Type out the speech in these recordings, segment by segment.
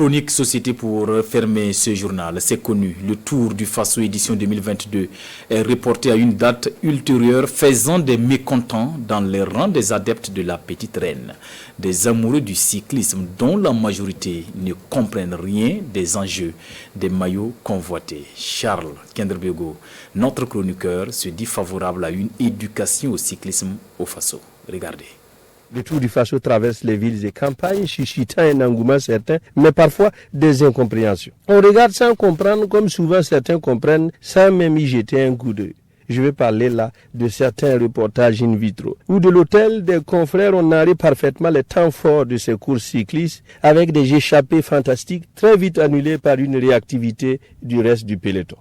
Chronique Société pour fermer ce journal. C'est connu, le Tour du Faso édition 2022 est reporté à une date ultérieure, faisant des mécontents dans les rangs des adeptes de la Petite Reine. Des amoureux du cyclisme dont la majorité ne comprennent rien des enjeux des maillots convoités. Charles Kenderbego, notre chroniqueur, se dit favorable à une éducation au cyclisme au Faso. Regardez. Le Tour du Faso traverse les villes et campagnes, suscitant un engouement certain, mais parfois des incompréhensions. On regarde sans comprendre, comme souvent certains comprennent, sans même y jeter un coup d'œil. Je vais parler là de certains reportages in vitro, où de l'hôtel des confrères on narre parfaitement les temps forts de ces courses cyclistes, avec des échappées fantastiques, très vite annulées par une réactivité du reste du peloton.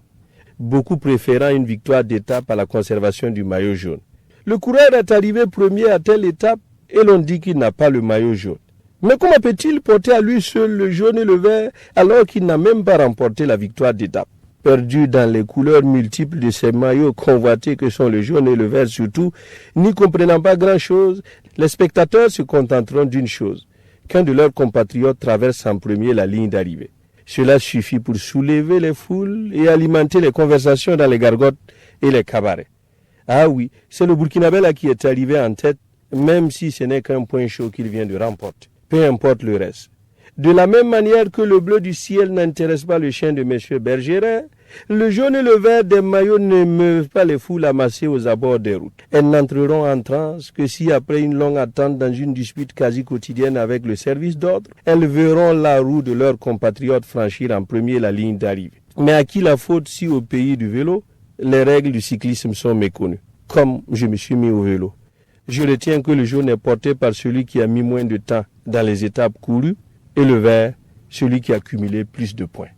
Beaucoup préférant une victoire d'étape à la conservation du maillot jaune. Le coureur est arrivé premier à telle étape, et l'on dit qu'il n'a pas le maillot jaune. Mais comment peut-il porter à lui seul le jaune et le vert alors qu'il n'a même pas remporté la victoire d'étape? Perdu dans les couleurs multiples de ces maillots convoités que sont le jaune et le vert surtout, n'y comprenant pas grand-chose, les spectateurs se contenteront d'une chose, qu'un de leurs compatriotes traverse en premier la ligne d'arrivée. Cela suffit pour soulever les foules et alimenter les conversations dans les gargotes et les cabarets. Ah oui, c'est le Burkinabé là qui est arrivé en tête, même si ce n'est qu'un point chaud qu'il vient de remporter. Peu importe le reste. De la même manière que le bleu du ciel n'intéresse pas le chien de M. Bergeret, le jaune et le vert des maillots ne meuvent pas les foules amassées aux abords des routes. Elles n'entreront en transe que si, après une longue attente dans une dispute quasi quotidienne avec le service d'ordre, elles verront la roue de leurs compatriotes franchir en premier la ligne d'arrivée. Mais à qui la faute si au pays du vélo, les règles du cyclisme sont méconnues, comme je me suis mis au vélo? Je retiens que le jaune est porté par celui qui a mis moins de temps dans les étapes courues et le vert, celui qui a cumulé plus de points.